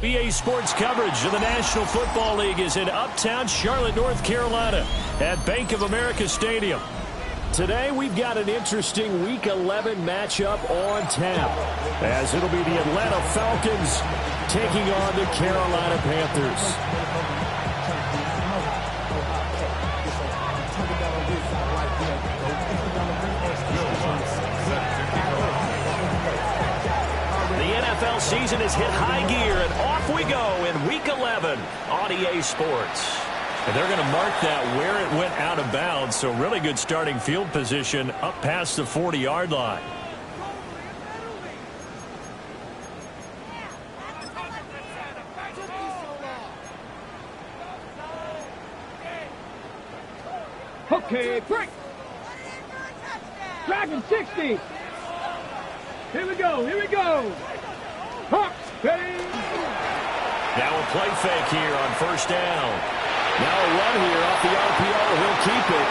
BA Sports coverage of the National Football League is in uptown Charlotte, North Carolina at Bank of America Stadium. Today we've got an interesting Week 11 matchup on tap, as it'll be the Atlanta Falcons taking on the Carolina Panthers. NFL season has hit high gear, and off we go in Week 11 on EA Sports. And they're going to mark that where it went out of bounds, so really good starting field position up past the 40-yard line. Okay, break. Dragon 60. Here we go, here we go. Now a play fake here on first down. Now a run here off the RPO. He'll keep it.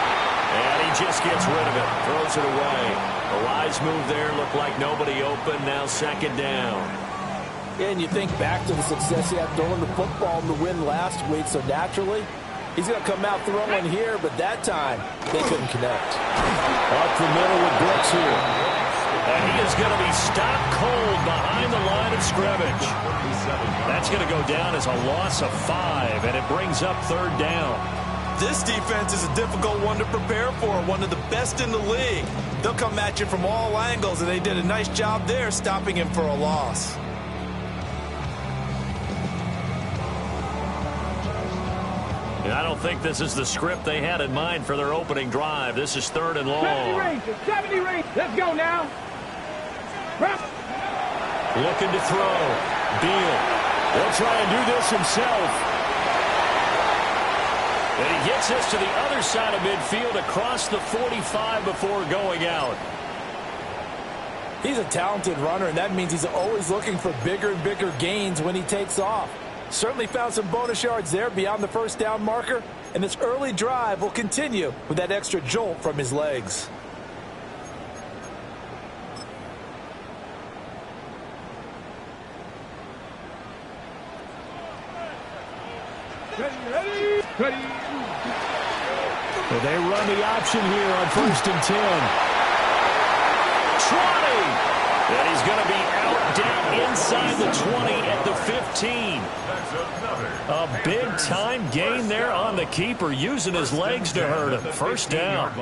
And he just gets rid of it. Throws it away. A wise move there. Looked like nobody open. Now second down. And you think back to the success he had throwing the football in the win last week. So naturally, he's going to come out throwing here. But that time, they couldn't connect. Up the middle with Brooks here. And he is going to be stopped cold behind the line of scrimmage. That's going to go down as a loss of 5, and it brings up third down. This defense is a difficult one to prepare for, one of the best in the league. They'll come at you from all angles, and they did a nice job there stopping him for a loss. And I don't think this is the script they had in mind for their opening drive. This is third and long. 70 range, 70 range. Let's go now. Looking to throw. Beal. He'll try and do this himself. And he gets this to the other side of midfield across the 45 before going out. He's a talented runner, and that means he's always looking for bigger and bigger gains when he takes off. Certainly found some bonus yards there beyond the first down marker, and this early drive will continue with that extra jolt from his legs. Ready. Well, they run the option here on first and 10. 20. And he's going to be out down inside the 20 at the 15. A big-time gain there on the keeper, using his legs to hurt him. First down.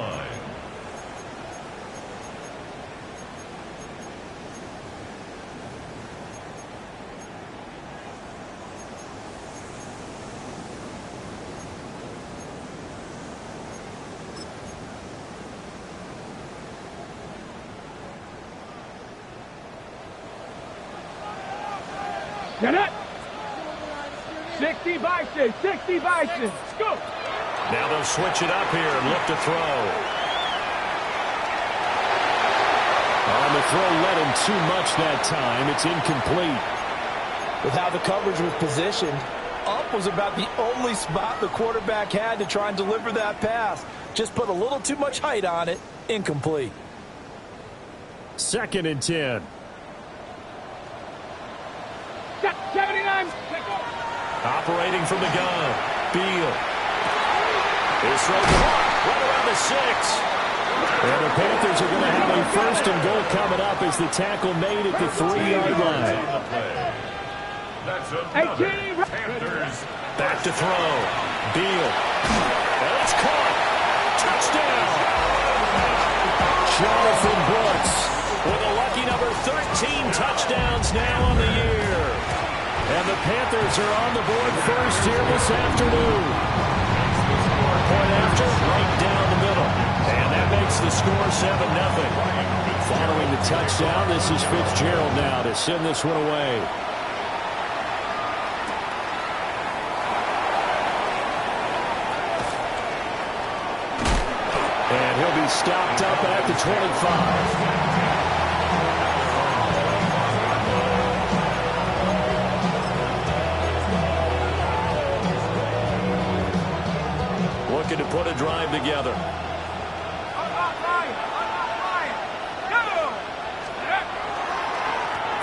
Get it. 60 Bison, 60 Bison. Go. Now they'll switch it up here and look to throw. On the throw, led him too much that time. It's incomplete. With how the coverage was positioned, up was about the only spot the quarterback had to try and deliver that pass. Just put a little too much height on it. Incomplete. Second and 10. 79. Operating from the gun. Beal. His throw caught right around the 6. And the Panthers are going to have a first and goal coming up as the tackle made at the 3-yard line. Back to throw. Beal. And it's caught. Touchdown. Jonathan Brooks with a lucky number 13 touchdowns now on the year. And the Panthers are on the board first here this afternoon. Point after, right down the middle. And that makes the score 7-0. Following the touchdown, this is Fitzgerald now to send this one away. And he'll be stopped up at the 25. Looking to put a drive together.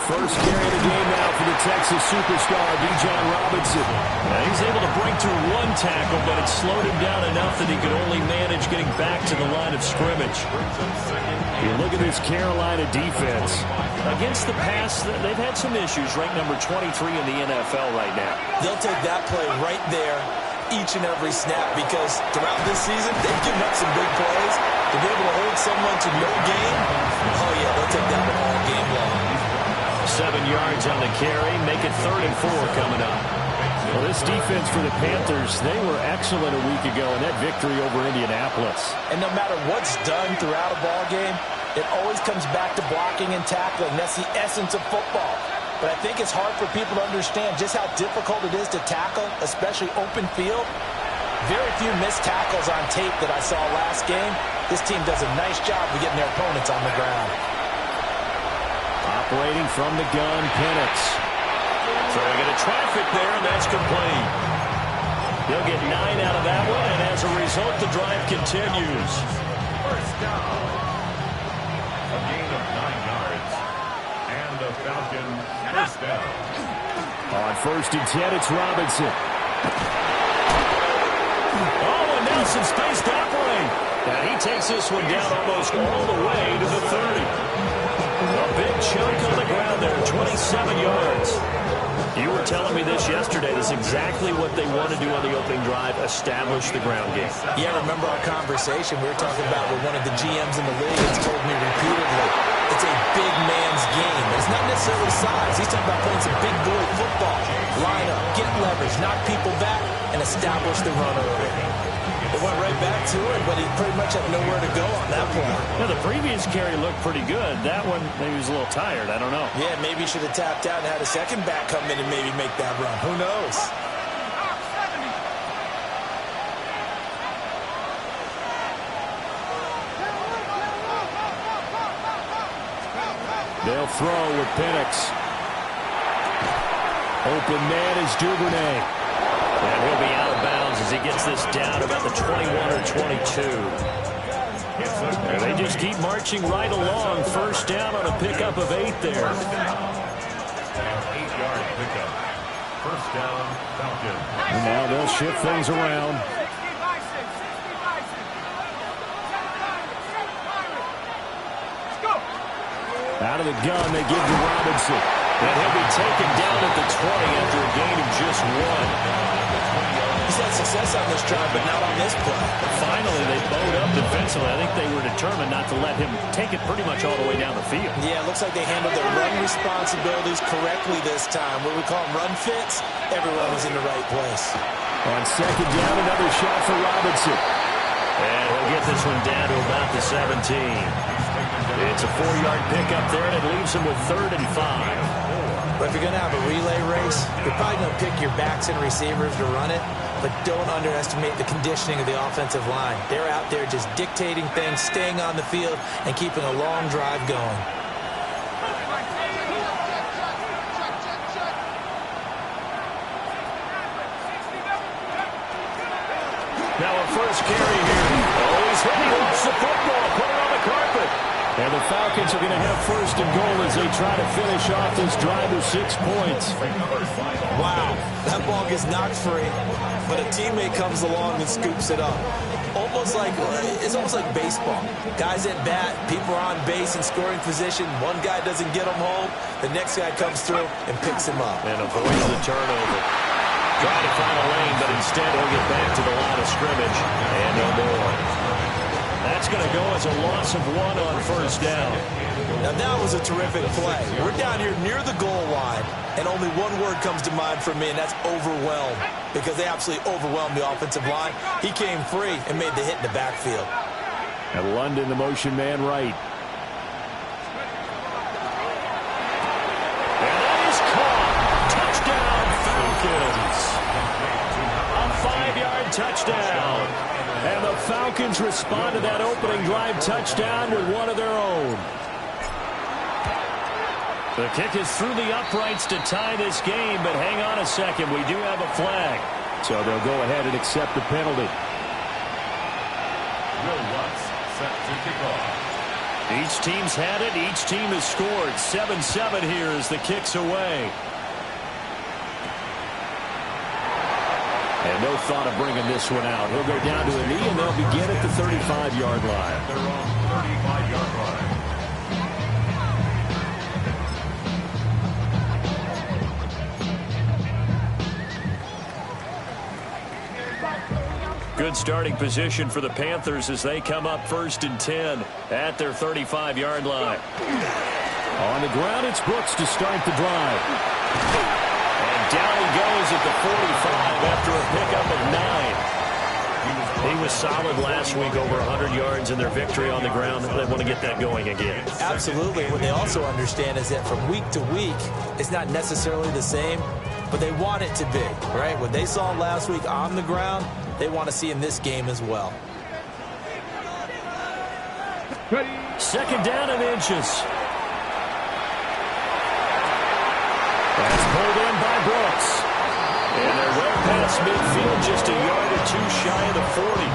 First carry of the game now for the Texas superstar, Bijan Robinson. Now he's able to break through one tackle, but it slowed him down enough that he could only manage getting back to the line of scrimmage. You look at this Carolina defense. Against the pass, they've had some issues. Ranked number 23 in the NFL right now. They'll take that play right there each and every snap because throughout this season, they've given up some big plays. To be able to hold someone to no gain, oh yeah, they'll take that one all game long. 7 yards on the carry, make it 3rd and 4 coming up. Well, this defense for the Panthers, they were excellent a week ago in that victory over Indianapolis. And no matter what's done throughout a ball game, it always comes back to blocking and tackling. That's the essence of football. But I think it's hard for people to understand just how difficult it is to tackle, especially open field. Very few missed tackles on tape that I saw last game. This team does a nice job of getting their opponents on the ground. Operating from the gun, Penix. Throwing into traffic there, and that's complete. They'll get 9 out of that one, and as a result, the drive continues. First down. A gain of 9 yards. And the Falcons first down. On 1st and 10, it's Robinson. Oh, and now some space to operate. And he takes this one down almost all the way to the 30. A big chunk on the ground there, 27 yards. You were telling me this yesterday. This is exactly what they want to do on the opening drive, establish the ground game. Yeah, remember our conversation we were talking about with one of the GMs in the league that's told me repeatedly, it's a big man's game. It's not necessarily size. He's talking about playing some big boy football. Line up, get leverage, knock people back, and establish the run early. It went right back to it, but he pretty much had nowhere to go on that play. Now, the previous carry looked pretty good. That one, maybe he was a little tired. I don't know. Yeah, maybe he should have tapped out and had a second back come in and maybe make that run. Who knows? They'll throw with Penix. Open man is Duvernay. And he'll be out of bounds as he gets this down about the 21 or 22. And they just keep marching right along. First down on a pickup of 8 there. 8-yard pickup. First down, Falcons. And now they'll shift things around. Out of the gun, they give to Robinson. And he'll be taken down at the 20 after a gain of just 1. He's had success on this drive, but not on this play. Finally, they bowed up defensively. I think they were determined not to let him take it pretty much all the way down the field. Yeah, it looks like they handled their run responsibilities correctly this time. What we call them run fits, everyone was in the right place. On 2nd down, another shot for Robinson. And he'll get this one down to about the 17. It's a 4-yard pickup there, and it leaves him with 3rd and 5. But if you're going to have a relay race, you're probably going to pick your backs and receivers to run it, but don't underestimate the conditioning of the offensive line. They're out there just dictating things, staying on the field, and keeping a long drive going. Now a first carry here. Oh, he's hitting off the football, put it on the carpet. And the Falcons are going to have 1st and goal as they try to finish off this drive with 6 points. Wow, that ball gets knocked free, but a teammate comes along and scoops it up. It's almost like baseball. Guys at bat, people are on base in scoring position. One guy doesn't get him home. The next guy comes through and picks him up. And avoids the turnover. Trying to find a lane, but instead he'll get back to the line of scrimmage. And no more. That's going to go as a loss of 1 on 1st down. Now that was a terrific play. We're down here near the goal line, and only one word comes to mind for me, and that's overwhelmed, because they absolutely overwhelmed the offensive line. He came free and made the hit in the backfield. And London, the motion man right. And that is caught. Touchdown, Falcons. A 5-yard touchdown. And the Falcons respond to that opening drive touchdown with one of their own. The kick is through the uprights to tie this game, but hang on a second. We do have a flag. So they'll go ahead and accept the penalty. Will Lutz set to kick off. Each team's had it. Each team has scored. 7-7 here as the kick's away. And no thought of bringing this one out. He'll go down to a knee, and they'll begin at the 35-yard line. They're on the 35-yard line. Good starting position for the Panthers as they come up 1st and 10 at their 35-yard line. On the ground, it's Brooks to start the drive. And down he goes at the 45 after a pickup of 9. He was solid last week, over 100 yards in their victory on the ground. They want to get that going again. Absolutely. What they also understand is that from week to week, it's not necessarily the same, but they want it to be, right? What they saw last week on the ground, they want to see in this game as well. 2nd down and inches. That's pulled in by Brooks. And they're well past midfield, just a yard or two shy of the 40.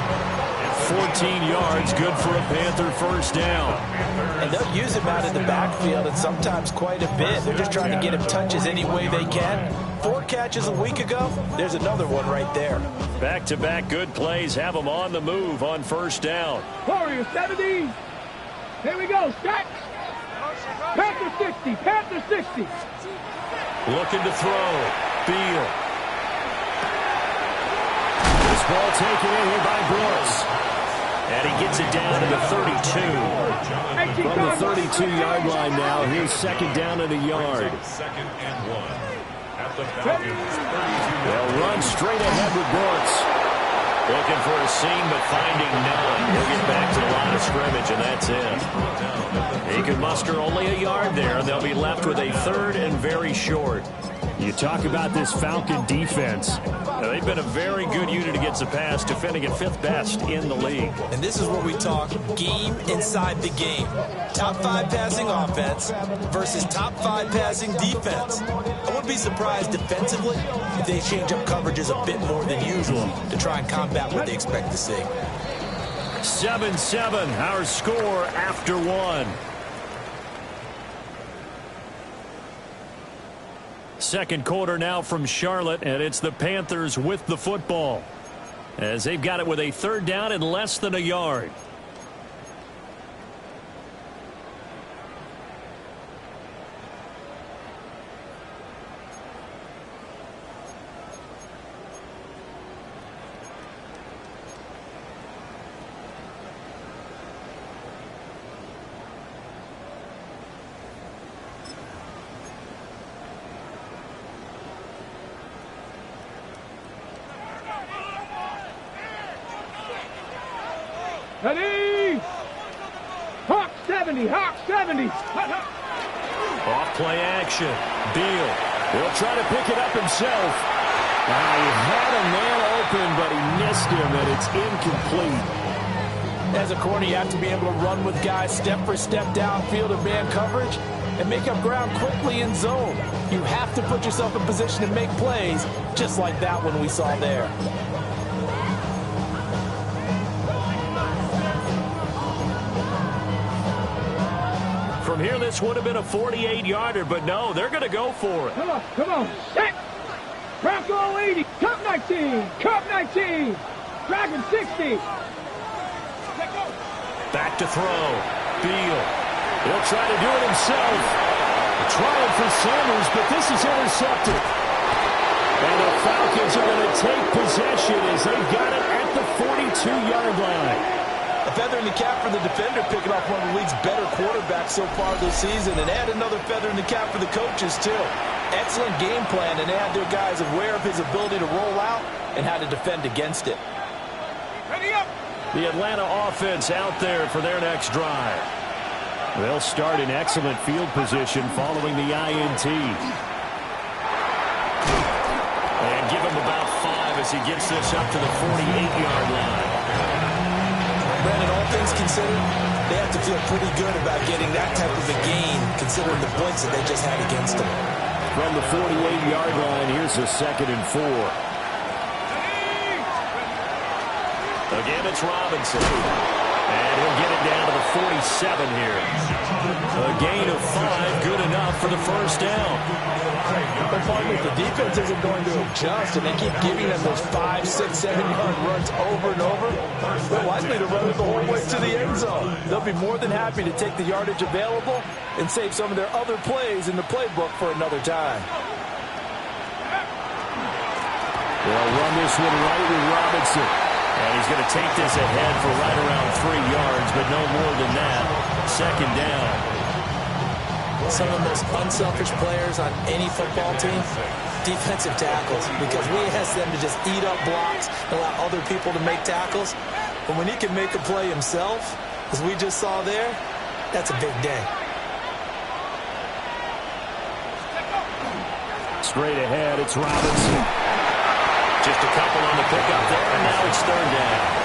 14 yards, good for a Panther 1st down. And they'll use him out in the backfield, and sometimes quite a bit. They're just trying to get him touches any way they can. 4 catches a week ago, there's another one right there. Back-to-back good plays have them on the move on 1st down. Warriors 70. Here we go. Stack. Panther 60. Panther 60. Looking to throw. Beal. This ball taken in here by Brooks. And he gets it down to the 32. From the 32-yard line now, here's 2nd down and a yard. 2nd and 1. At the Falcons' 32. They'll run straight ahead with Brooks. Looking for a seam, but finding none. He'll get back to the line of scrimmage, and that's it. He can muster only a yard there, and they'll be left with a 3rd and very short. You talk about this Falcon defense. Now, they've been a very good unit against the pass, defending at 5th best in the league. And this is where we talk game inside the game. Top 5 passing offense versus top 5 passing defense. I wouldn't be surprised defensively if they change up coverages a bit more than usual to try and combat what they expect to see. 7-7, our score after 1. 2nd quarter now from Charlotte, and it's the Panthers with the football as they've got it with a 3rd down and less than a yard. Ready. Hawk 70. Hawk 70. Off play action. Beal will try to pick it up himself. He had a man open, but he missed him, and it's incomplete. As a corner, you have to be able to run with guys step for step downfield of man coverage and make up ground quickly in zone. You have to put yourself in position to make plays, just like that one we saw there. From here, this would have been a 48-yarder, but no, they're going to go for it. Come on. Come on. Set. Bronco 80. Cup 19. Cup 19. Dragon 60. Back to throw. Beal. He'll try to do it himself. Trying for Sanders, but this is intercepted. And the Falcons are going to take possession as they've got it at the 42-yard line. A feather in the cap for the defender, picking off one of the league's better quarterbacks so far this season, and add another feather in the cap for the coaches, too. Excellent game plan, and they had their guys aware of his ability to roll out and how to defend against it. Ready up. The Atlanta offense out there for their next drive. They'll start in excellent field position following the INT. And give him about 5 as he gets this up to the 48-yard line. Brandon, all things considered, they have to feel pretty good about getting that type of a gain, considering the points that they just had against them. From the 48-yard line, here's a 2nd and 4. Again, it's Robinson. And he'll get it down to the here. A gain of 5, good enough for the first down. But partner, the defense isn't going to adjust, and they keep giving them those 5, 6, 7-yard runs over and over. They're likely to run it the whole way to the end zone. They'll be more than happy to take the yardage available and save some of their other plays in the playbook for another time. They'll run this one right with Robinson. And he's going to take this ahead for right around 3 yards, but no more than that. Second down. Some of the most unselfish players on any football team, defensive tackles, because we ask them to just eat up blocks and allow other people to make tackles. But when he can make a play himself, as we just saw there, that's a big day. Straight ahead, it's Robinson. Just a couple on the pickup there, and now it's third down.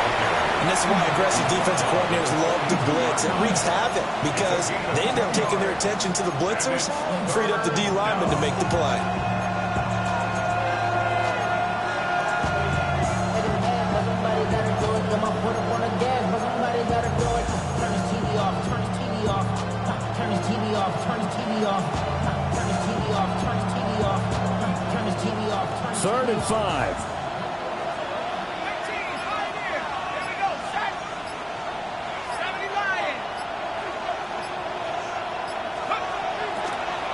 And this is why aggressive defensive coordinators love to blitz. It wreaks havoc because they end up taking their attention to the blitzers, freed up the D lineman to make the play. Third and 5.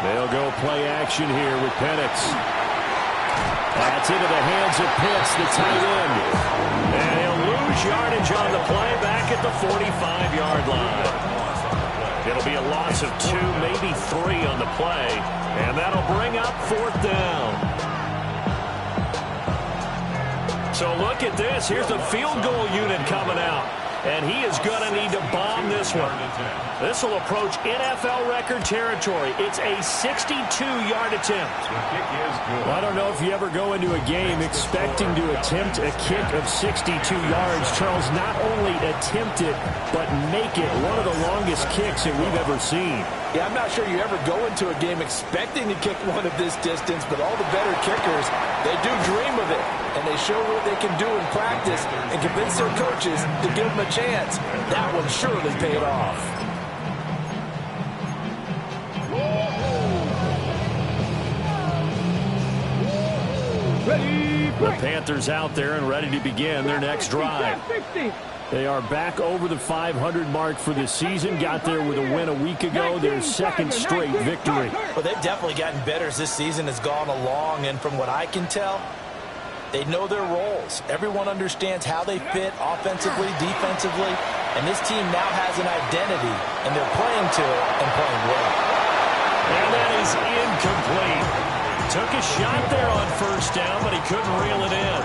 They'll go play action here with Penix. That's into the hands of Pitts, the tight end. And he'll lose yardage on the play back at the 45-yard line. It'll be a loss of 2, maybe 3 on the play. And that'll bring up fourth down. So look at this. Here's the field goal unit coming out. And he is going to need to bomb this one. This will approach NFL record territory. It's a 62-yard attempt. Well, I don't know if you ever go into a game expecting to attempt a kick of 62 yards. Charles, not only attempt it, but make it one of the longest kicks that we've ever seen. Yeah, I'm not sure you ever go into a game expecting to kick one of this distance, but all the better kickers, they do dream of it. And they show what they can do in practice and convince their coaches to give them a chance. That one surely paid off. The Panthers out there and ready to begin their next drive. They are back over the 500 mark for the season. Got there with a win a week ago. Their second straight victory. Well, they've definitely gotten better as this season has gone along. And from what I can tell, they know their roles. Everyone understands how they fit offensively, defensively. And this team now has an identity. And they're playing to it and playing well. And that is incomplete. Took a shot there on first down, but he couldn't reel it in.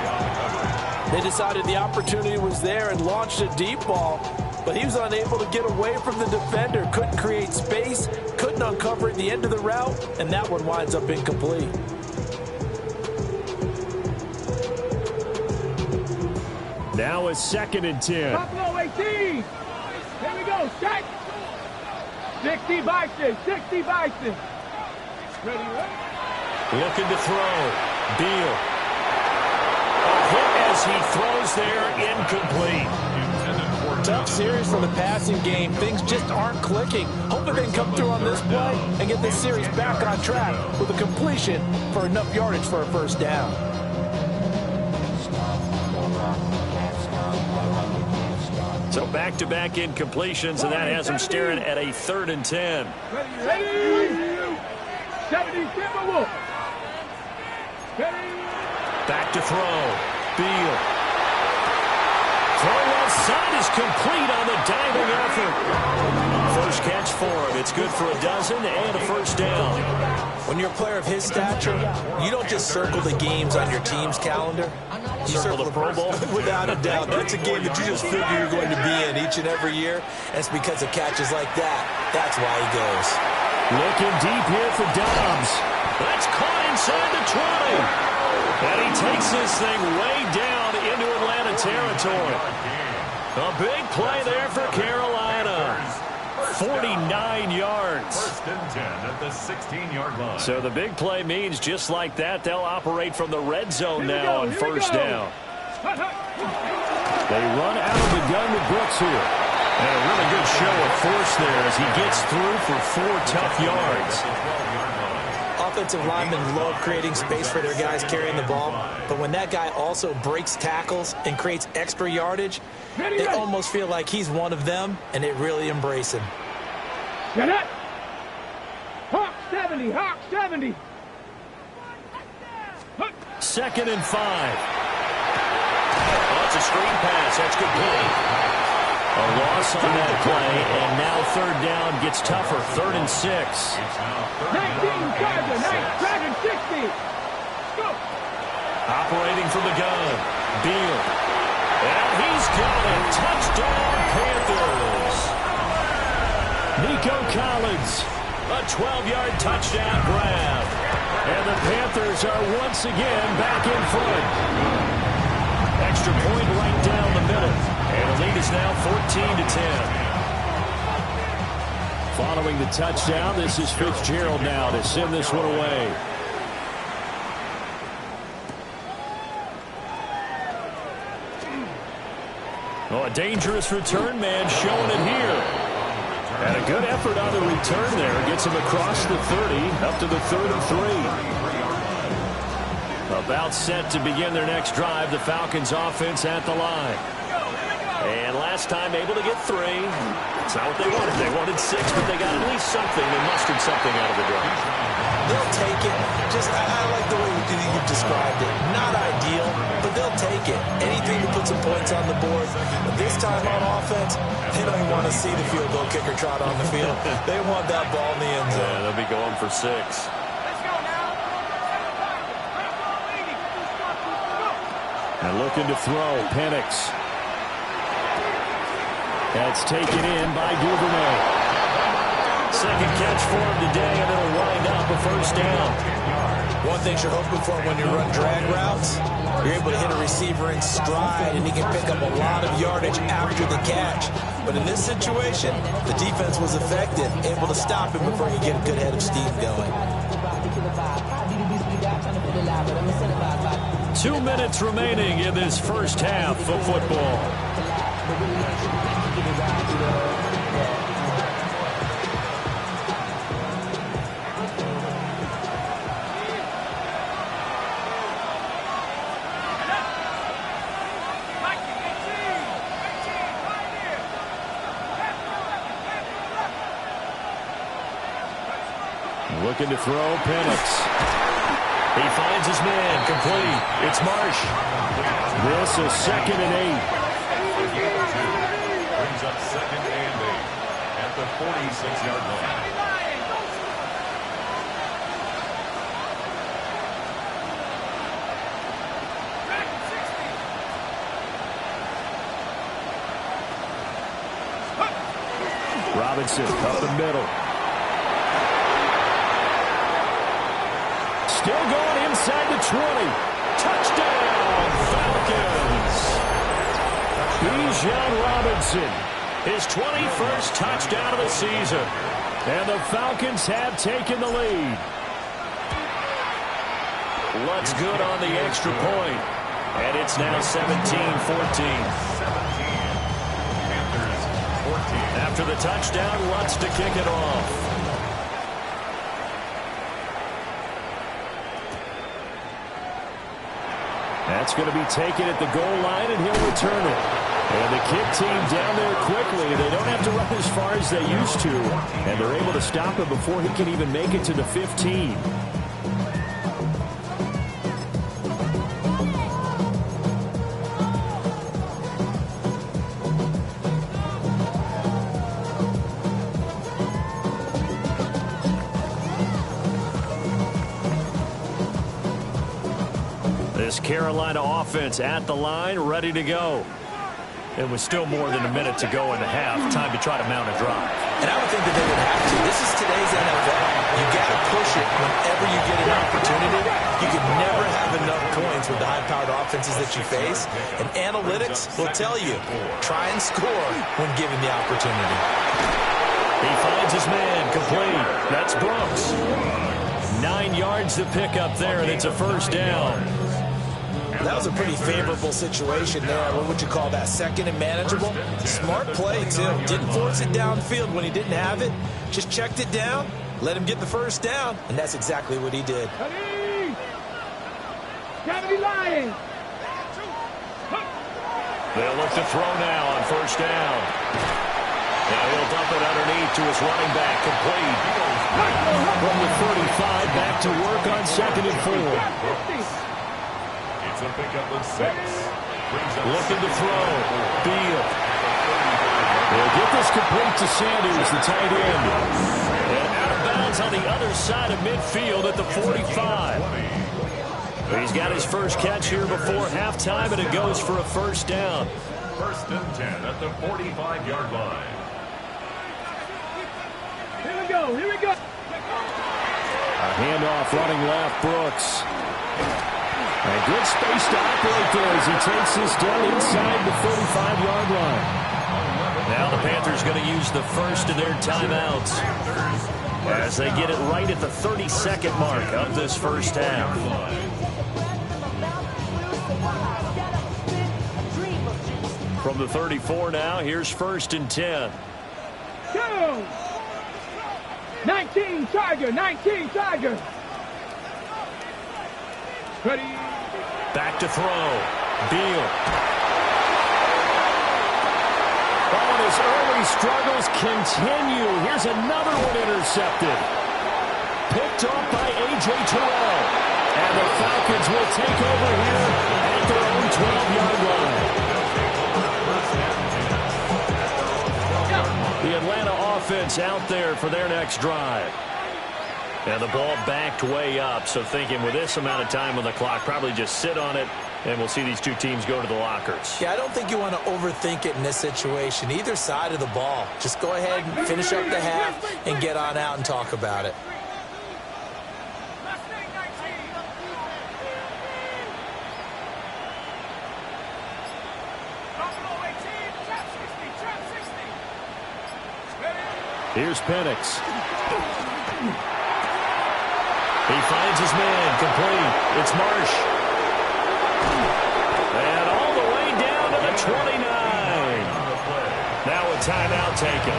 They decided the opportunity was there and launched a deep ball, but he was unable to get away from the defender. Couldn't create space, couldn't uncover at the end of the route, and that one winds up incomplete. Now a 2nd and 10. Buffalo 18. Here we go. Set. 60 Bison. 60 Bison. Ready? Looking to throw. Beal. A hit as he throws there, incomplete. Tough series for the passing game. Things just aren't clicking. Hoping they can come through on this play and get this series back on track with a completion for enough yardage for a first down. So back-to-back incompletions, and that has them staring at a 3rd and 10. Ready? 70 Timberwolves. Back to throw. Beal. Throw left side is complete on the diving effort. First catch for him. It's good for a dozen and a first down. When you're a player of his stature, you don't just circle the games on your team's calendar. You circle the Pro Bowl. Without a doubt. That's a game that you just figure you're going to be in each and every year. And it's because of catches like that. That's why he goes. Looking deep here for Dobbs. That's caught inside the 20. And he takes this thing way down into Atlanta territory. A big play there for Carolina. 49 yards. 1st and 10 at the 16-yard line. So the big play means just like that, they'll operate from the red zone now on first down. They run out of the gun with Brooks here. And a really good show of force there as he gets through for 4 tough yards. Offensive linemen love creating space for their guys carrying the ball, but when that guy also breaks tackles and creates extra yardage, they almost feel like he's one of them, and they really embrace him. Get it! Hawk 70, Hawk 70. 2nd and 5. Oh, it's a screen pass. That's complete. A loss on that play, and now 3rd down gets tougher. 3rd and 6. 19 Charger, 9 Dragon 60. Go. Operating from the gun. Beal. And he's got it. Touchdown, Panthers. Nico Collins. A 12-yard touchdown grab. And the Panthers are once again back in front. Extra point right down the middle. And the lead is now 14-10. Following the touchdown, this is Fitzgerald now to send this one away. Oh, a dangerous return man showing it here. And a good effort on the return there. Gets him across the 30, up to the 33. About set to begin their next drive. The Falcons offense at the line. And last time able to get 3. It's not what they wanted. They wanted 6, but they got at least something. They mustered something out of the drive. They'll take it. I like the way you've described it. Not ideal, but they'll take it. Anything to put some points on the board. But this time on offense, they don't even want to see the field goal kicker trot on the field. They want that ball in the end zone. Yeah, they'll be going for 6. And looking to throw, Penix. That's taken in by Duvernay. 2nd catch for him today, and it'll wind up a 1st down. One thing you're hoping for when you run drag routes, you're able to hit a receiver in stride, and he can pick up a lot of yardage after the catch. But in this situation, the defense was effective, able to stop him before you get a good head of steam going. 2 minutes remaining in this first half of football. Looking to throw, Penix. He finds his man, complete. It's Marsh. This is 2nd and 8. Brings up 2nd and 8 at the 46-yard line. Robinson up the middle. Still going inside the 20. Touchdown, Falcons. Bijan Robinson, his 21st touchdown of the season. And the Falcons have taken the lead. Lutz good on the extra point. And it's now 17-14. After the touchdown, Lutz to kick it off. That's going to be taken at the goal line, and he'll return it. And the kick team down there quickly. They don't have to run as far as they used to. And they're able to stop him before he can even make it to the 15. This Carolina offense at the line, ready to go. It was still more than a minute to go in the half. Time to try to mount a drive. And I would think that they would have to. This is today's NFL. You got to push it whenever you get an opportunity. You can never have enough points with the high-powered offenses that you face. And analytics will tell you, try and score when given the opportunity. He finds his man, complete. That's Brooks. 9 yards to pick up there, and it's a 1st down. That was a pretty favorable situation there. What would you call that? Second and manageable? Smart play, too. Didn't force it downfield when he didn't have it. Just checked it down, let him get the first down, and that's exactly what he did. Lions. They'll look to throw now on first down. Now he'll dump it underneath to his running back, complete. From the 35, back to work on 2nd and 4. It's a pickup of 6. Looking to throw. Beal. They'll get this complete to Sanders, the tight end. And out of bounds on the other side of midfield at the 45. He's got his first catch here before halftime, and it goes for a first down. 1st and 10 at the 45-yard line. Here we go. Here we go. A handoff running left, Brooks. A good space to operate there as he takes this down inside the 35-yard line. Now the Panthers going to use the first of their timeouts as they get it right at the 32nd mark of this first half. From the 34 now, here's 1st and 10. Go. 19 Tiger. 19 Tiger. Ready. Back to throw. Beal. Oh, and his early struggles continue. Here's another one intercepted. Picked off by A.J. Terrell. And the Falcons will take over here at their own 12-yard line. The Atlanta offense out there for their next drive. And the ball backed way up, so thinking with this amount of time on the clock, probably just sit on it, and we'll see these two teams go to the lockers. Yeah, I don't think you want to overthink it in this situation. Either side of the ball. Just go ahead and finish up the half and get on out and talk about it. Here's Penix. He finds his man, complete. It's Marsh. And all the way down to the 29. Now a timeout taken.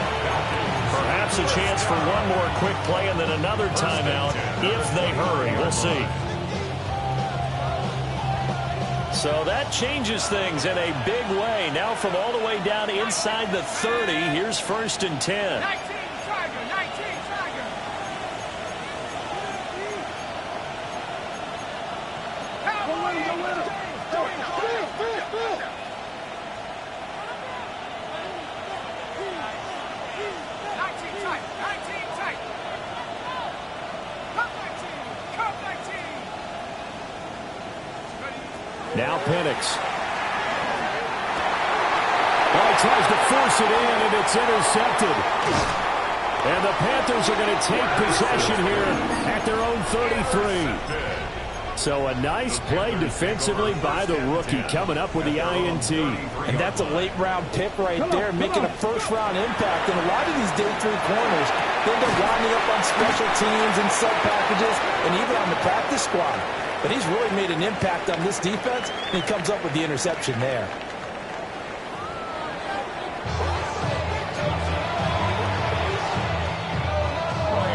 Perhaps a chance for one more quick play and then another timeout if they hurry. We'll see. So that changes things in a big way. Now from all the way down inside the 30, here's 1st and 10. Now Penix. Well, he tries to force it in, and it's intercepted. And the Panthers are going to take possession here at their own 33. So a nice play defensively by the rookie coming up with the INT. And that's a late-round pick right there, making a first-round impact. And a lot of these day 3 corners, they end up winding up on special teams and sub-packages and even on the practice squad. But he's really made an impact on this defense, and he comes up with the interception there.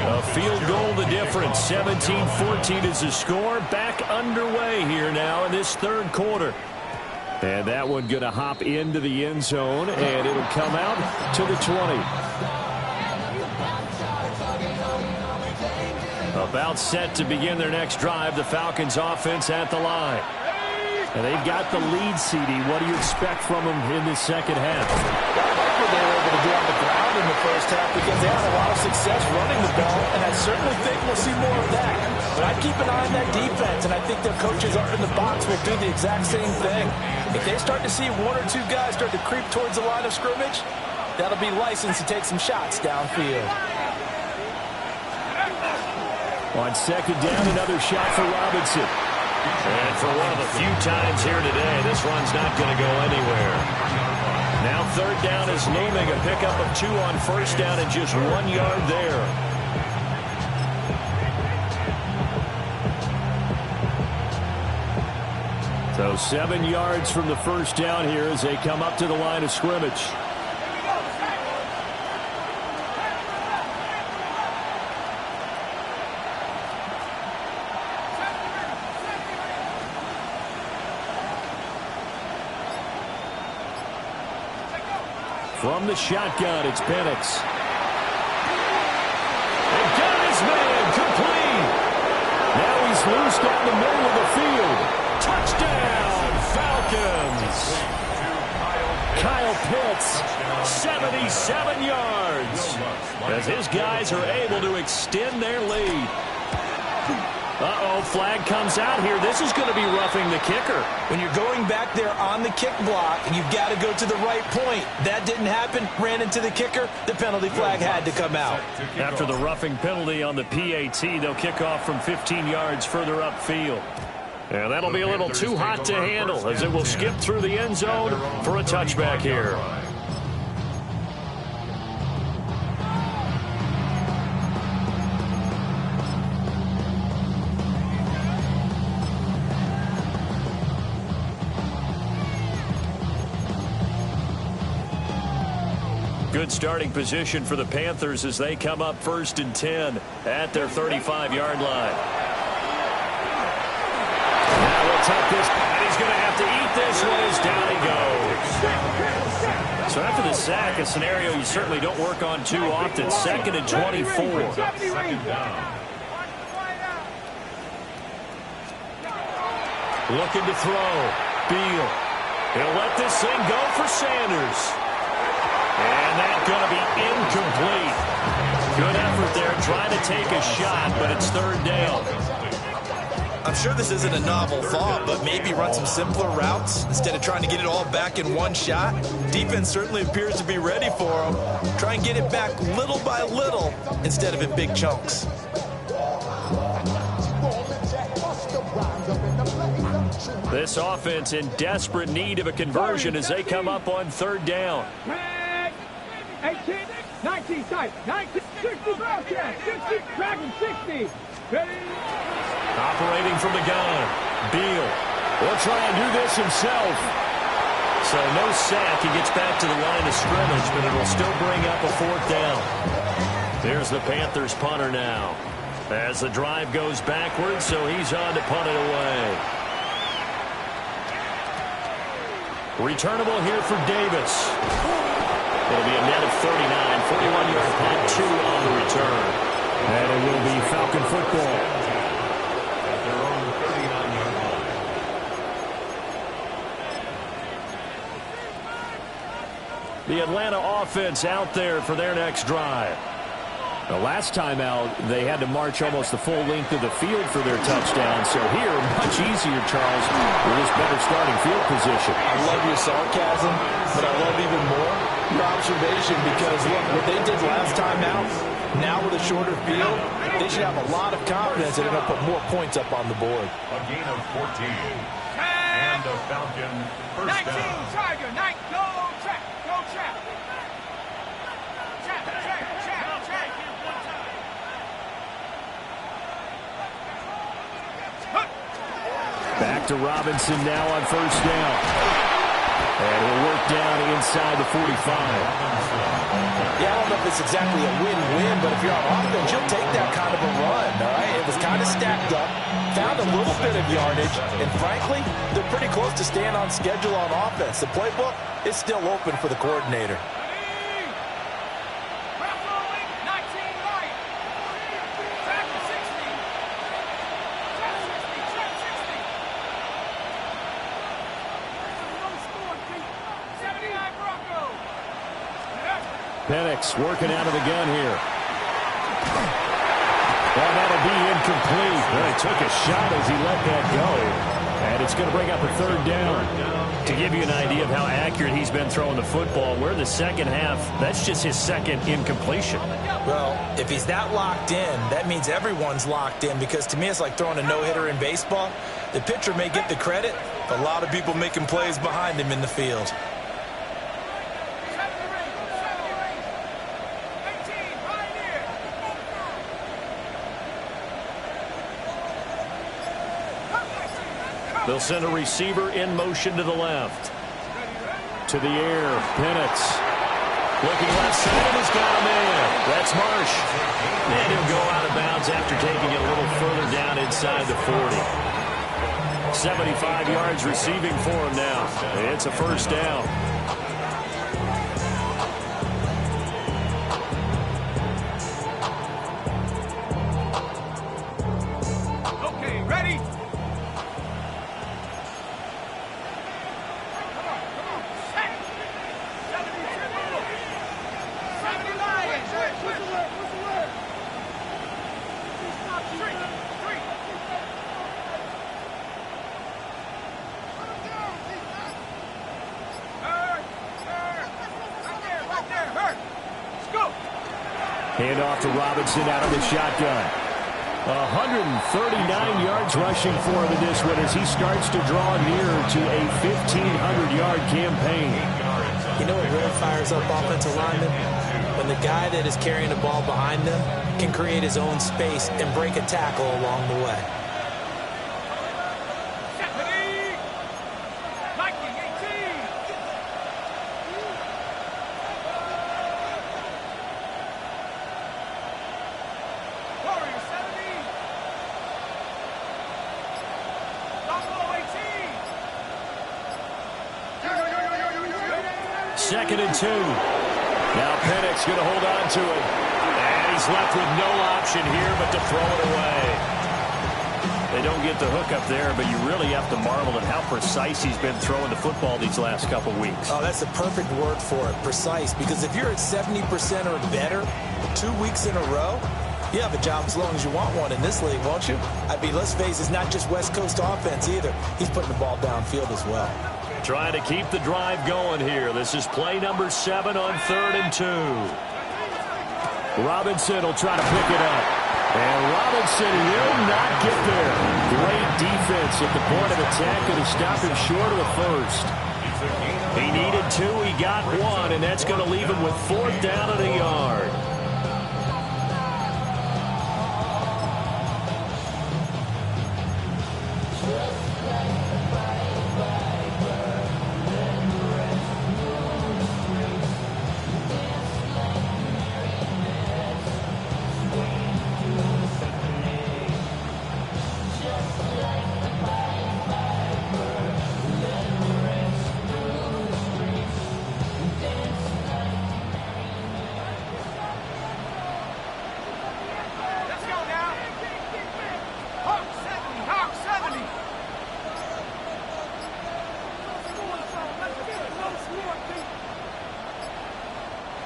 A field goal the difference. 17-14 is the score. Back underway here now in this 3rd quarter. And that one going to hop into the end zone, and it'll come out to the 20. About set to begin their next drive. The Falcons offense at the line. And they've got the lead, CD. What do you expect from them in this second half? I like what they were able to do on the ground in the first half because they had a lot of success running the ball, and I certainly think we'll see more of that. But I'd keep an eye on that defense, and I think their coaches up in the box will do the exact same thing. If they start to see 1 or 2 guys start to creep towards the line of scrimmage, that'll be licensed to take some shots downfield. On second down, another shot for Robinson. And for one of the few times here today, this run's not going to go anywhere. Now 3rd down is looming. A pickup of 2 on first down and just 1 yard there. So 7 yards from the first down here as they come up to the line of scrimmage. From the shotgun, it's Penix. They got his man complete. Now he's loose down the middle of the field. Touchdown, Falcons. Kyle Pitts, 77 yards. As his guys are able to extend their lead. Uh-oh, flag comes out here. This is going to be roughing the kicker. When you're going back there on the kick block, you've got to go to the right point. That didn't happen. Ran into the kicker. The penalty flag had to come out. After the roughing penalty on the PAT, they'll kick off from 15 yards further upfield. And that'll be a little too hot to handle as it will skip through the end zone for a touchback here. Good starting position for the Panthers as they come up 1st and 10 at their 35-yard line. Now we'll tuck this, and he's going to have to eat this one as down he goes. So after the sack, a scenario you certainly don't work on too often. 2nd and 24. Looking to throw. Beal. He'll let this thing go for Sanders. And that's going to be incomplete. Good effort there trying to take a shot, but it's 3rd down. I'm sure this isn't a novel thought, but maybe run some simpler routes instead of trying to get it all back in one shot. Defense certainly appears to be ready for him. Try and get it back little by little instead of in big chunks. This offense in desperate need of a conversion as they come up on 3rd down. 18, 19 tight, 19, 60, ground check, 60, Dragon 60. Ready? Operating from the gun. Beal will try and do this himself. So no sack. He gets back to the line of scrimmage, but it will still bring up a 4th down. There's the Panthers punter now. As the drive goes backwards, so he's on to punt it away. Returnable here for Davis. It'll be a net of 39, 41-yard punt, 2 on the return. And it will be Falcon football. The Atlanta offense out there for their next drive. The last time out, they had to march almost the full length of the field for their touchdown. So here, much easier, Charles, with this better starting field position. I love your sarcasm, but I love even more your observation because, look, what they did last time out, now with a shorter field, they should have a lot of confidence that they're going to put more points up on the board. A gain of 14. And a Falcon first 19, down. Tiger, 9, go track, go track. Track, track, track, track. Back to Robinson now on 1st down. And he'll work down inside the 45. Yeah, I don't know if it's exactly a win-win, but if you're on offense, you'll take that kind of a run, all right? It was kind of stacked up, found a little bit of yardage, and frankly, they're pretty close to staying on schedule on offense. The playbook is still open for the coordinator. Penix working out of the gun here. And that'll be incomplete. Well, he took a shot as he let that go. And it's going to bring up a 3rd down. To give you an idea of how accurate he's been throwing the football, we're in the 2nd half. That's just his 2nd incompletion. Well, if he's that locked in, that means everyone's locked in because to me it's like throwing a no-hitter in baseball. The pitcher may get the credit, but a lot of people making plays behind him in the field. They'll send a receiver in motion to the left. To the air, Penix. Looking left side, and he's got him in. That's Marsh. And he'll go out of bounds after taking it a little further down inside the 40. 75 yards receiving for him now. It's a first down. Hand off to Robinson out of the shotgun. 139 yards rushing for him in this one as he starts to draw near to a 1,500-yard campaign. You know what really fires up offensive linemen? When the guy that is carrying the ball behind them can create his own space and break a tackle along the way. Second and 2. Now Penix going to hold on to it. And he's left with no option here but to throw it away. They don't get the hook up there, but you really have to marvel at how precise he's been throwing the football these last couple weeks. Oh, that's the perfect word for it, precise. Because if you're at 70% or better 2 weeks in a row, you have a job as long as you want one in this league, won't you? I mean, let's face it, it's not just West Coast offense either. He's putting the ball downfield as well. Trying to keep the drive going here. This is play number 7 on 3rd and 2. Robinson will try to pick it up. And Robinson will not get there. Great defense at the point of attack, and to stop him short of the first. He needed 2, he got 1, and that's going to leave him with 4th down and a yard.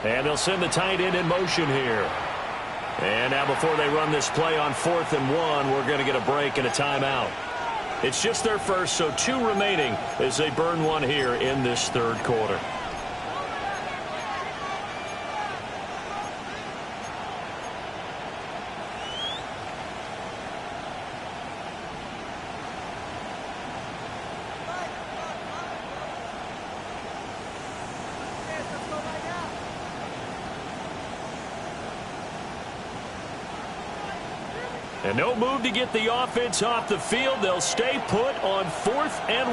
And they'll send the tight end in motion here. And now before they run this play on 4th and 1, we're going to get a break and a timeout. It's just their first, so 2 remaining as they burn 1 here in this 3rd quarter. And no move to get the offense off the field. They'll stay put on 4th and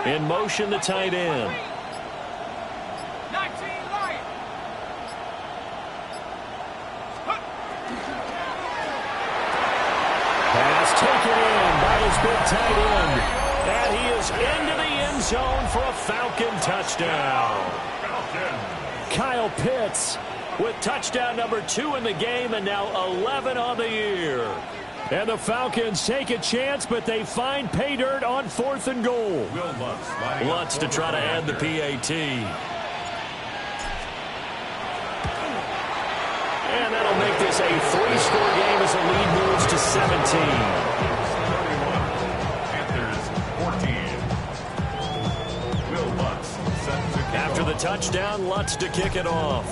1. In motion, the tight end. Pass taken in by his big tight end. And he is into the end zone for a Falcon touchdown. Kyle Pitts with touchdown number 2 in the game and now 11 on the year. And the Falcons take a chance, but they find pay dirt on 4th and goal. Lutz to try to add the PAT. And that'll make this a 3-score game as the lead moves to 17. After the touchdown, Lutz to kick it off.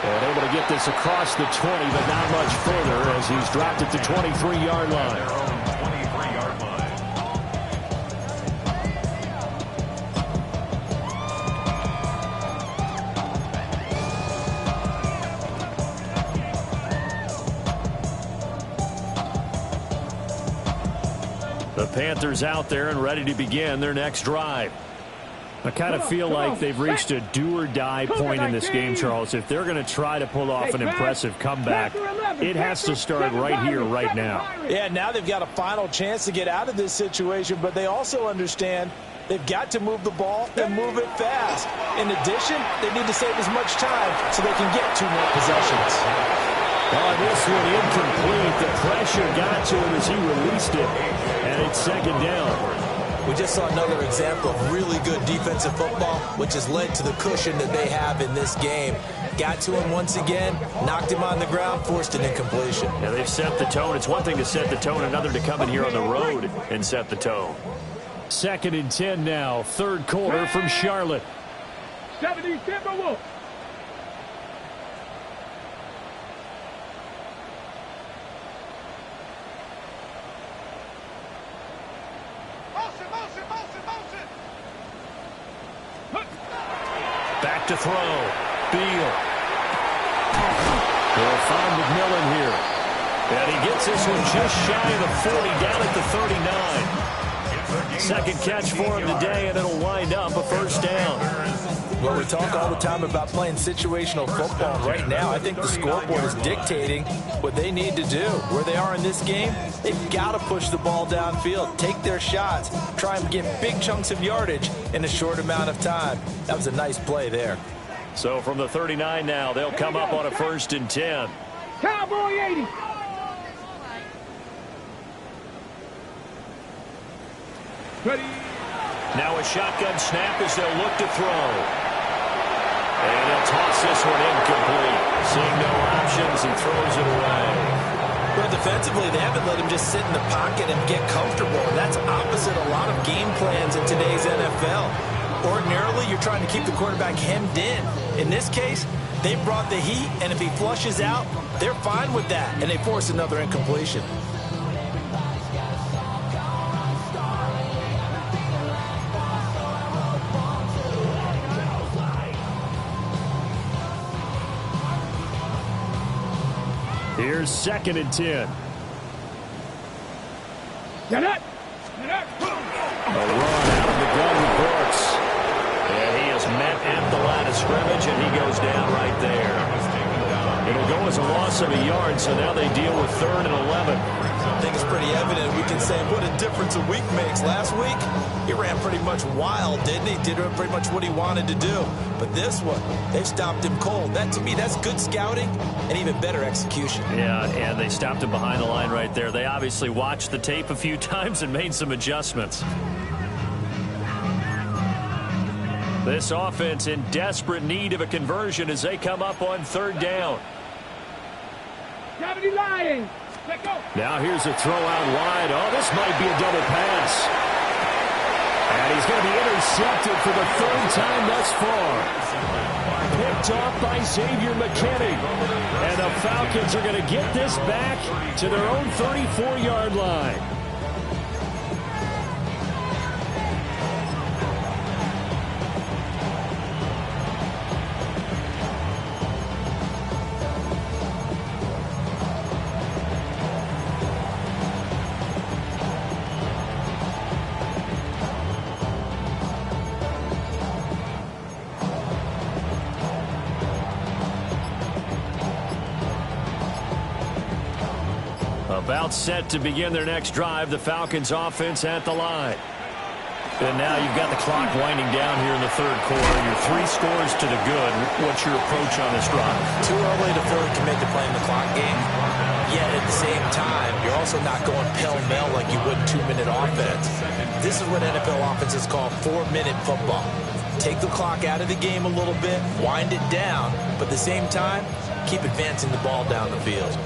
And able to get this across the 20, but not much further as he's dropped it to 23-yard line. The Panthers out there and ready to begin their next drive. I kind of feel like they've reached a do-or-die point in this game, Charles. If they're going to try to pull off an impressive comeback, it has to start right here, right now. Yeah, now they've got a final chance to get out of this situation, but they also understand they've got to move the ball and move it fast. In addition, they need to save as much time so they can get 2 more possessions. On this one, incomplete. The pressure got to him as he released it, and it's second down. We just saw another example of really good defensive football, which has led to the cushion that they have in this game. Got to him once again, knocked him on the ground, forced an incompletion. Yeah, they've set the tone. It's one thing to set the tone, another to come in here on the road and set the tone. 2nd and 10 now, 3rd quarter from Charlotte. 70 Timberwolves. Back to throw. Beal. They'll find McMillan here. And he gets this one just shy of the 40, down at the 39. Second catch for him today, and it'll wind up a first down. Well, we talk all the time about playing situational football. Right now, I think the scoreboard is dictating what they need to do. Where they are in this game, they've got to push the ball downfield, take their shots, try and get big chunks of yardage in a short amount of time. That was a nice play there. So from the 39 now, they'll come up on a 1st and 10. Cowboy 80. Ready. Now a shotgun snap as they'll look to throw. And he'll toss this one incomplete. Seeing no options, he throws it away. Well, defensively, they haven't let him just sit in the pocket and get comfortable. And that's opposite a lot of game plans in today's NFL. Ordinarily, you're trying to keep the quarterback hemmed in. In this case, they brought the heat, and if he flushes out, they're fine with that, and they force another incompletion. Here's 2nd and 10. Get it. A run out of the gun with Brooks. And he is met at the line of scrimmage, and he goes down right there. It'll go as a loss of a yard, so now they deal with 3rd and 11. I think it's pretty evident. We can say what a difference a week makes. Last week, he ran pretty much wild, didn't he? Did pretty much what he wanted to do. But this one, they've stopped him cold. That, to me, that's good scouting and even better execution. Yeah, and they stopped him behind the line right there. They obviously watched the tape a few times and made some adjustments. This offense in desperate need of a conversion as they come up on 3rd down. Gravity Lions. Let go. Now here's a throw out wide. Oh, this might be a double pass. And he's going to be intercepted for the 3rd time thus far. Picked off by Xavier McKinney. And the Falcons are going to get this back to their own 34-yard line. About set to begin their next drive, the Falcons offense at the line. And now you've got the clock winding down here in the 3rd quarter. You're 3 scores to the good. What's your approach on this drive? Too early to fully commit to playing the clock game. Yet at the same time, you're also not going pell-mell like you would in 2-minute offense. This is what NFL offenses call 4-minute football. Take the clock out of the game a little bit, wind it down, but at the same time, keep advancing the ball down the field.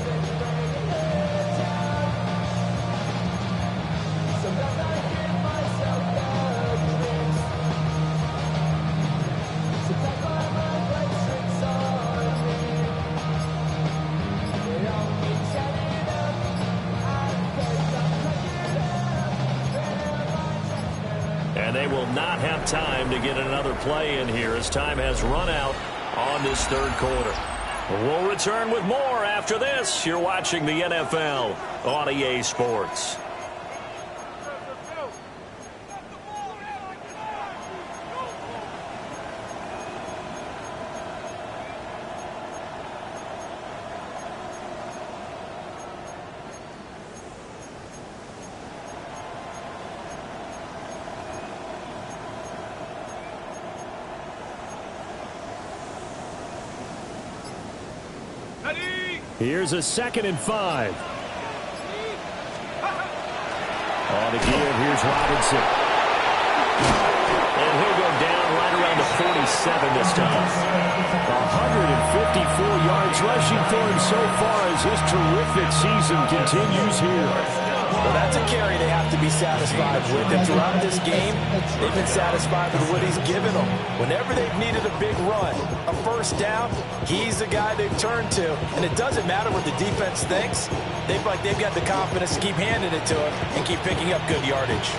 And they will not have time to get another play in here as time has run out on this 3rd quarter. We'll return with more after this. You're watching the NFL on EA Sports. Here's a 2nd and 5. On the give, here's Robinson. And he'll go down right around the 47 this time. 154 yards rushing for him so far as his terrific season continues here. Well, that's a carry they have to be satisfied with. And throughout this game, they've been satisfied with what he's given them. Whenever they've needed a big run, a first down, he's the guy they've turned to. And it doesn't matter what the defense thinks. They've got the confidence to keep handing it to him and keep picking up good yardage.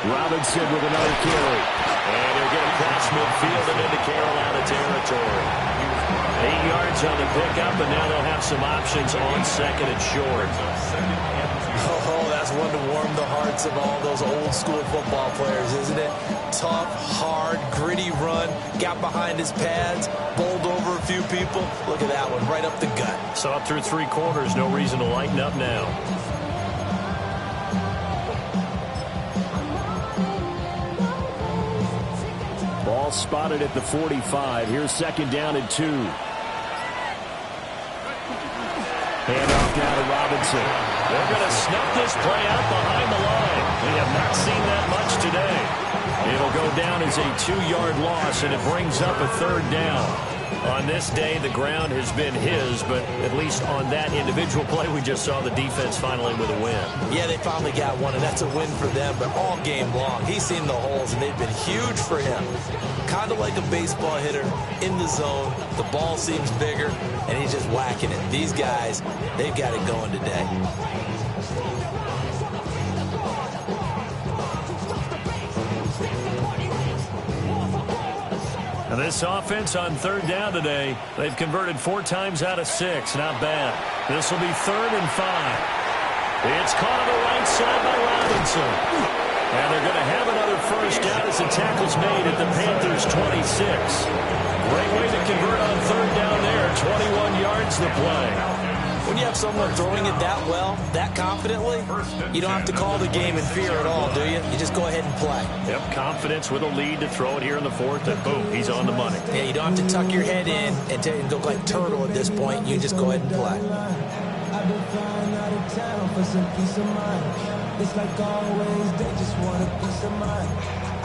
Robinson with another carry. And they're getting across midfield and into Carolina territory. 8 yards on the pickup, and now they'll have some options on 2nd and short. Oh, that's one to warm the hearts of all those old school football players, isn't it? Tough, hard, gritty run. Got behind his pads, bowled over a few people. Look at that one, right up the gut. Saw it through 3 quarters. No reason to lighten up now. Ball spotted at the 45. Here's 2nd down and 2. Handoff down to Robinson. They're going to snuff this play out behind the line. We have not seen that much today. It'll go down as a 2-yard loss, and it brings up a 3rd down. On this day, the ground has been his, but at least on that individual play, we just saw the defense finally with a win. Yeah, they finally got one, and that's a win for them, but all game long, he's seen the holes, and they've been huge for him. Kind of like a baseball hitter in the zone. The ball seems bigger, and he's just whacking it. These guys, they've got it going today. Now this offense on 3rd down today, they've converted 4 times out of 6. Not bad. This will be 3rd and 5. It's caught on the right side by Robinson. And they're going to have another first down as the tackle's made at the Panthers' 26. Great way to convert on 3rd down there. 21 yards the play. When you have someone throwing it that well, that confidently, you don't have to call the game in fear at all, do you? You just go ahead and play. Yep, confidence with a lead to throw it here in the 4th, and boom, he's on the money. Yeah, you don't have to tuck your head in and look like turtle at this point. You just go ahead and play. I've been flying out of town for some peace of mind. It's like always, they just want a peace of mind.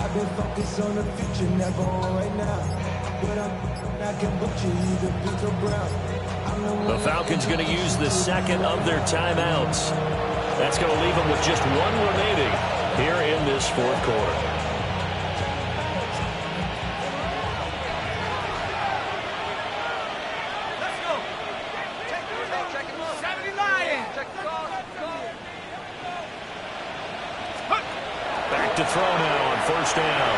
I've been focused on the future, never on right now. But I can butcher either pink or brown. The Falcons going to use the 2nd of their timeouts. That's going to leave them with just 1 remaining here in this 4th quarter. Let's go. Check it out. 70 Lions. Check it out. Back to throw now on 1st down.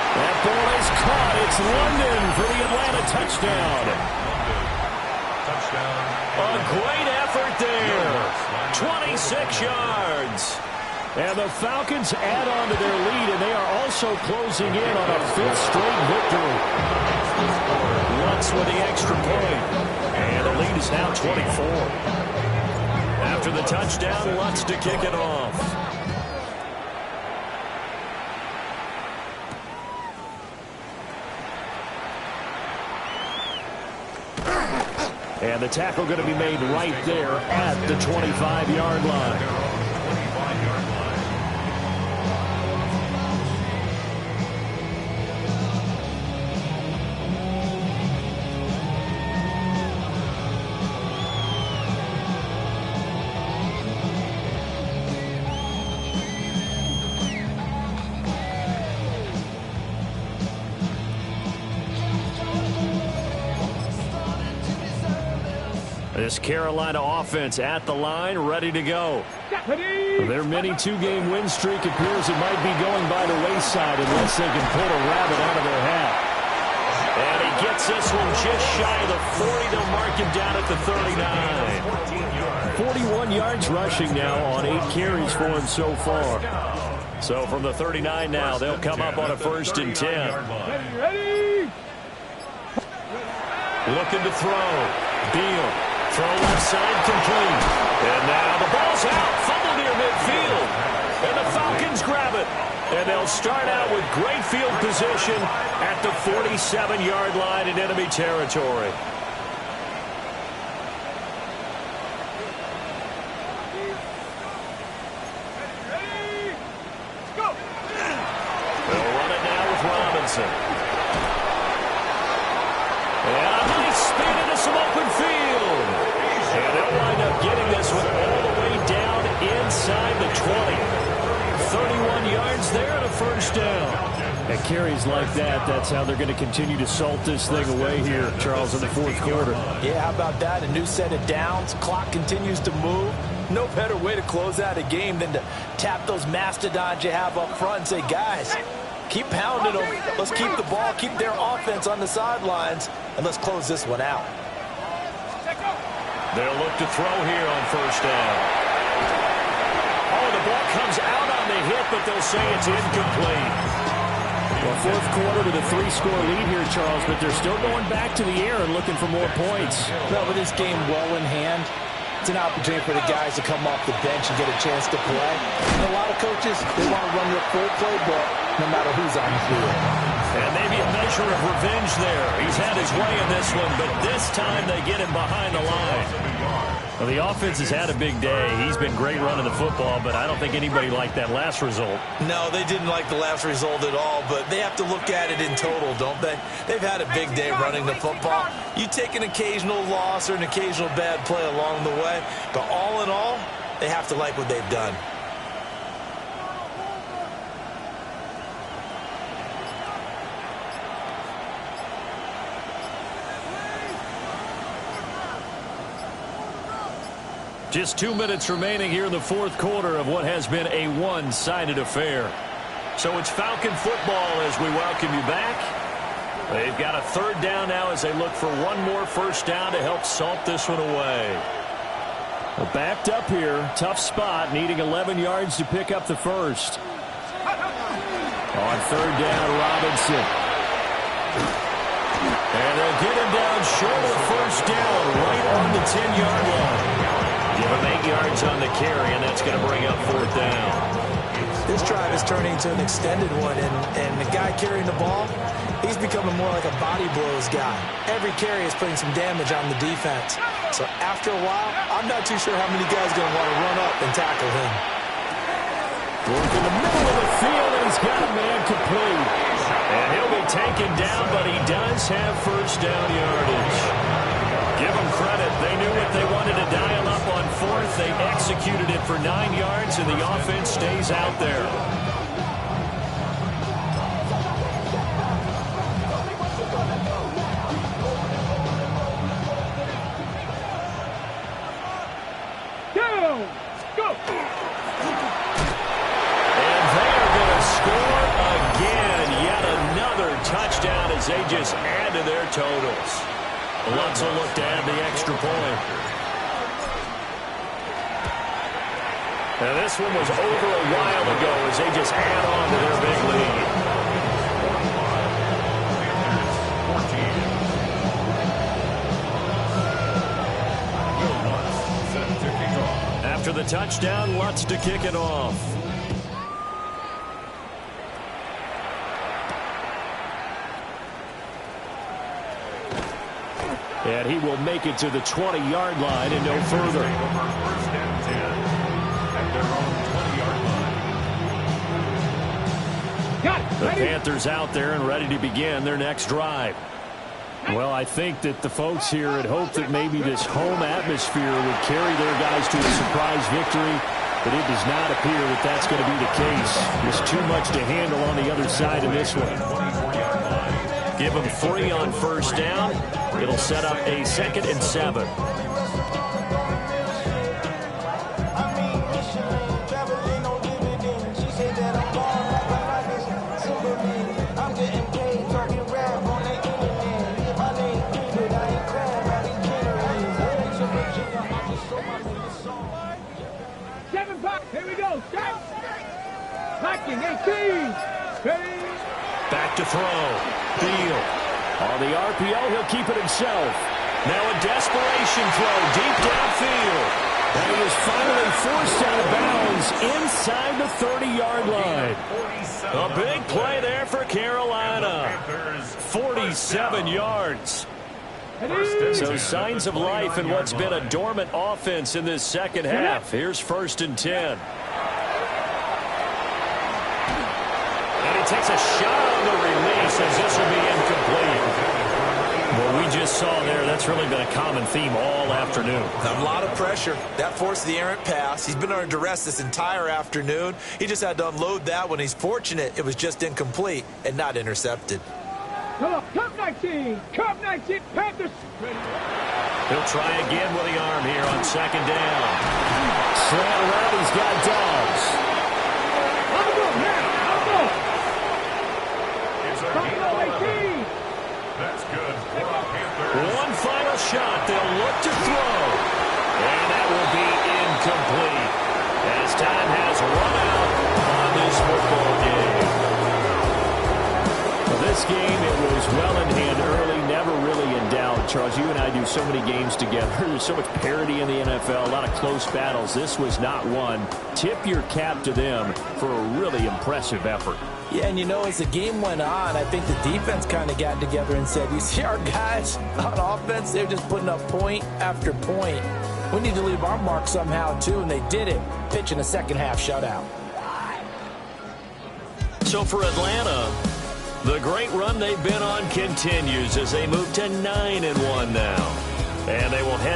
That ball is caught. It's London for the Atlanta touchdown. Touchdown. A great effort there. 26 yards. And the Falcons add on to their lead, and they are also closing in on a 5th straight victory. Lutz with the extra point. And the lead is now 24. After the touchdown, Lutz to kick it off. And the tackle going to be made right there at the 25-yard line. This Carolina offense at the line, ready to go. Their mini 2-game win streak appears it might be going by the wayside unless they can pull a rabbit out of their hat. And he gets this one just shy of the 40. They'll mark him down at the 39. 41 yards rushing now on 8 carries for him so far. So from the 39 now, they'll come up on a 1st and 10. Ready? Looking to throw. Beal. Throw left side complete. And now the ball's out. Fumble near midfield. And the Falcons grab it. And they'll start out with great field position at the 47-yard line in enemy territory. They'll run it now with Robinson. And a nice spin into some open field. And they'll wind up getting this one all the way down inside the 20. 31 yards there and a first down. At carries like that, that's how they're going to continue to salt this thing away here, Charles, in the fourth quarter. Yeah, how about that? A new set of downs. Clock continues to move. No better way to close out a game than to tap those mastodons you have up front and say, guys, keep pounding them. Let's keep the ball, keep their offense on the sidelines, and let's close this one out. They'll look to throw here on first down. Oh, the ball comes out on the hit, but they'll say it's incomplete. Well, fourth quarter with a 3-score lead here, Charles, but they're still going back to the air and looking for more points. Well, with this game well in hand, it's an opportunity for the guys to come off the bench and get a chance to play. And a lot of coaches, they want to run their full playbook no matter who's on the field. And maybe a measure of revenge there. He's had his way in this one, but this time they get him behind the line. Well, the offense has had a big day. He's been great running the football, but I don't think anybody liked that last result. No, they didn't like the last result at all, but they have to look at it in total, don't they? They've had a big day running the football. You take an occasional loss or an occasional bad play along the way, but all in all, they have to like what they've done. Just 2 minutes remaining here in the fourth quarter of what has been a one-sided affair. So it's Falcon football as we welcome you back. They've got a third down now as they look for one more first down to help salt this one away. Well, backed up here, tough spot, needing 11 yards to pick up the first. On third down, Robinson. And they'll get him down short of first down, right on the 10-yard line. Give him 8 yards on the carry, and that's going to bring up fourth down. This drive is turning into an extended one, and the guy carrying the ball, he's becoming more like a body blows guy. Every carry is putting some damage on the defense. So after a while, I'm not too sure how many guys are going to want to run up and tackle him. Work in the middle of the field, and he's got a man complete. And he'll be taken down, but he does have first down yardage. Give them credit. They knew what they wanted to dial up on fourth. They executed it for 9 yards, and the offense stays out there. Down. Go. And they are going to score again. Yet another touchdown as they just add to their totals. Lutz will look to add the extra point. Now this one was over a while ago as they just add on to their big lead. After the touchdown, Lutz to kick it off. And he will make it to the 20-yard line and no further. First and 10 at their own 20-yard line. Got it. The Ready? Panthers out there and ready to begin their next drive. Well, I think that the folks here had hoped that maybe this home atmosphere would carry their guys to a surprise victory, but it does not appear that that's going to be the case. There's too much to handle on the other side of this one. Give them 3 on first down. It'll set up a 2nd and 7. Here we go. Start. Locking 18. Ready. Back to throw. Beal. On the RPO, he'll keep it himself. Now a desperation throw deep downfield. And he is finally forced out of bounds inside the 30-yard line. A big play there for Carolina. 47 yards. So signs of life in what's been a dormant offense in this second half. Here's 1st and 10. And he takes a shot on the release as this will be incomplete. What we just saw there, that's really been a common theme all afternoon. A lot of pressure. That forced the errant pass. He's been under duress this entire afternoon. He just had to unload that one. He's fortunate it was just incomplete and not intercepted. Cup 19, Cup 19, Panthers. He'll try again with the arm here on 2nd down. Slant around, he's got Dobbs. I'll go now, I'll go. It's a gain Buffalo of 11. 18. That's good for the Panthers. One final shot. They'll look to throw. And that will be incomplete as time has run out on this football game. Well, this game, it was well in hand early, never really in doubt. Charles, you and I do so many games together. There's so much parity in the NFL, a lot of close battles. This was not one. Tip your cap to them for a really impressive effort. Yeah, and you know, as the game went on, I think the defense kind of got together and said, you see our guys on offense, they're just putting up point after point. We need to leave our mark somehow, too, and they did it, pitching a second-half shutout. So for Atlanta, the great run they've been on continues as they move to 9-1 now. And they will head